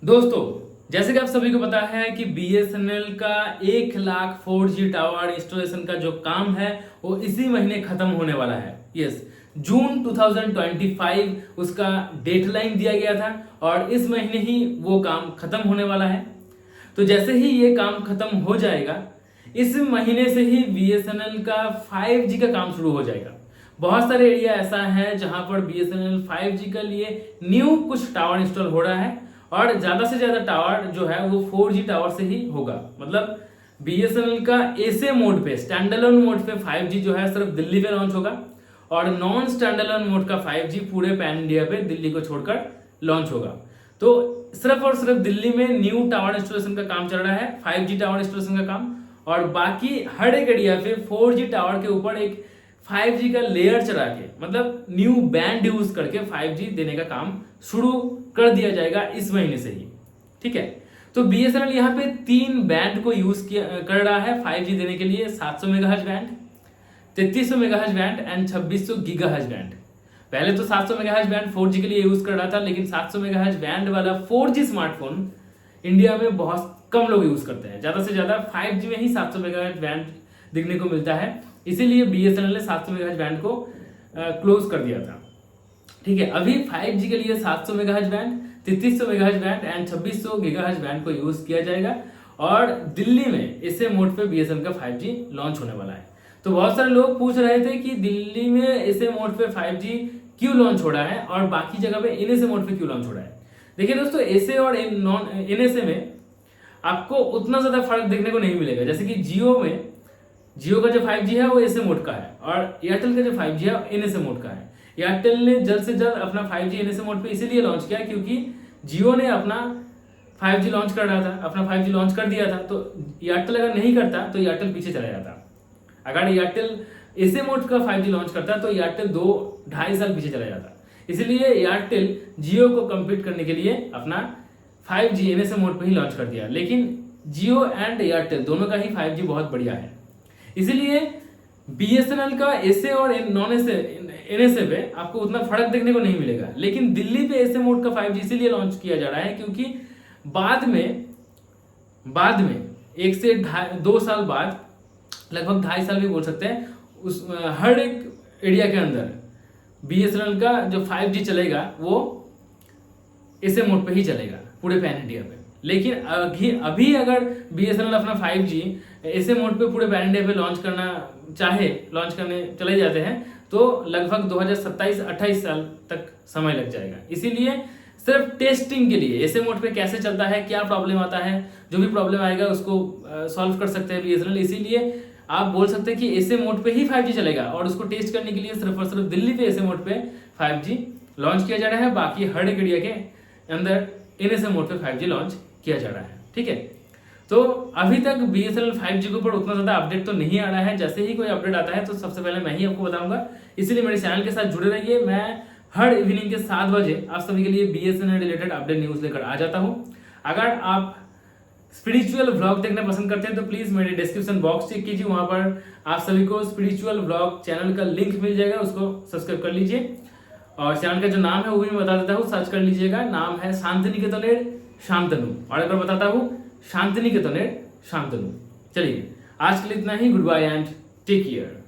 दोस्तों, जैसे कि आप सभी को पता है कि बीएसएनएल का 1 लाख 4G टावर इंस्टॉलेशन का जो काम है वो इसी महीने खत्म होने वाला है। यस, जून 2025 उसका डेडलाइन दिया गया था और इस महीने ही वो काम खत्म होने वाला है। तो जैसे ही ये काम खत्म हो जाएगा, इस महीने से ही बीएसएनएल का 5G का काम शुरू हो जाएगा। बहुत सारे एरिया ऐसा है जहां पर बीएसएनएल 5G के लिए न्यू कुछ टावर इंस्टॉल हो रहा है और ज्यादा से ज्यादा टावर जो है वो 4G टावर से ही होगा। मतलब बीएसएनएल का ऐसे मोड पे, स्टैंड अलोन मोड पे 5G जो है सिर्फ दिल्ली पे लॉन्च होगा और नॉन स्टैंड अलोन मोड का 5G पूरे पैन इंडिया पे दिल्ली को छोड़कर लॉन्च होगा। तो सिर्फ और सिर्फ दिल्ली में न्यू टावर इंस्टॉलेशन का काम चल रहा है, 5G टावर इंस्टॉलेशन का काम, और बाकी हर एक एरिया पे 4G टावर के ऊपर एक 5G का लेयर चढ़ा के, मतलब न्यू बैंड यूज करके 5G देने का काम शुरू कर दिया जाएगा इस महीने से ही। ठीक है, तो बीएसएनएल यहाँ पे 3 बैंड को यूज कर रहा है 5G देने के लिए। 700 megahertz band, 3300 megahertz band and 2600 gigahertz band. पहले तो 700 मेगाहर्ट्ज बैंड 4G के लिए यूज कर रहा था, लेकिन 700 मेगाहर्ट्ज बैंड वाला 4G स्मार्टफोन इंडिया में बहुत कम लोग यूज करते हैं। ज्यादा से ज्यादा 5G में ही 700 मेगाहर्ट्ज बैंड दिखने को मिलता है, इसीलिए बीएसएनएल ने 700 मेगाहर्ट्ज बैंड को क्लोज कर दिया था। ठीक है, अभी 5G के लिए 700 megahertz band, 3300 megahertz band and 2600 gigahertz band को यूज किया जाएगा और दिल्ली में इसे मोड पे बीएसएनएल का 5G लॉन्च होने वाला है। तो बहुत सारे लोग पूछ रहे थे कि दिल्ली में इसे मोड पे 5G क्यों लॉन्च हो रहा है और बाकी जगह पे एनएसए मोड पे क्यों लॉन्च हो रहा है। देखिए दोस्तों, एसए और एनएसए में आपको उतना ज्यादा फर्क देखने को नहीं मिलेगा। जैसे कि जियो का जो 5G है वो एसए मोड का है और एयरटेल का जो 5G है एनएसए मोड का है। एयरटेल ने जल्द से जल्द अपना 5G एनएसए मोड पे इसीलिए लॉन्च किया क्योंकि जियो ने अपना 5G लॉन्च कर रहा था, अपना 5G लॉन्च कर दिया था। तो एयरटेल अगर नहीं करता तो एयरटेल पीछे चला जाता। अगर एयरटेल एसए मोड का 5G लॉन्च करता तो एयरटेल 2-2.5 साल पीछे चला जाता। इसलिए एयरटेल जियो को कम्पीट करने के लिए अपना 5G एनएसए मोड पे ही लॉन्च कर दिया। लेकिन जियो एंड एयरटेल दोनों का ही 5G बहुत बढ़िया है, इसीलिए बीएसएनएल का एसए और नॉन एनएसए पे आपको उतना फर्क देखने को नहीं मिलेगा। लेकिन दिल्ली पे एसए मोड का 5G इसीलिए लॉन्च किया जा रहा है क्योंकि बाद में 1 से 2 साल बाद, लगभग 2.5 साल भी बोल सकते हैं, उस हर एक एरिया के अंदर बीएसएनएल का जो 5G चलेगा वो एसए मोड पे ही चलेगा पूरे पैन इंडिया पे। लेकिन अभी अगर बीएसएनएल अपना 5G ऐसे मोड पे पूरे पैन इंडिया पे लॉन्च करने चले जाते हैं तो लगभग 2027-28 साल तक समय लग जाएगा। इसीलिए सिर्फ टेस्टिंग के लिए ऐसे मोड पे कैसे चलता है, क्या प्रॉब्लम आता है, जो भी प्रॉब्लम आएगा उसको सॉल्व कर सकते हैं बीएसएनएल। इसीलिए आप बोल सकते हैं कि ऐसे मोड पे ही 5G चलेगा और उसको टेस्ट करने के लिए सिर्फ और सिर्फ दिल्ली पे ऐसे मोड पे 5G लॉन्च किया जा रहा है। बाकी हर एक एरिया के अंदर एनएसए मोड पे 5G लॉन्च किया जा रहा है। ठीक है, तो अभी तक बीएसएनएल 5G के ऊपर उतना ज्यादा अपडेट तो नहीं आ रहा है। जैसे ही कोई अपडेट आता है तो सबसे पहले मैं ही आपको बताऊंगा, इसीलिए मेरे चैनल के साथ जुड़े रहिए। मैं हर इवनिंग के 7 बजे आप सभी के लिए बीएसएनएल रिलेटेड अपडेट न्यूज लेकर आ जाता हूं। अगर आप स्पिरिचुअल व्लॉग देखना पसंद करते हैं तो प्लीज मेरे डिस्क्रिप्शन बॉक्स चेक कीजिए, वहां पर आप सभी को स्पिरिचुअल व्लॉग चैनल का लिंक मिल जाएगा, उसको सब्सक्राइब कर लीजिए। और चैनल का जो नाम है वो भी मैं बता देता हूँ, सर्च कर लीजिएगा। नाम है शांतिनिकेतनेर शांतनु, और अगर बताता हूँ शांतिनिकेतनेर शांतनु। चलिए, आज के लिए इतना ही। Goodbye and take care.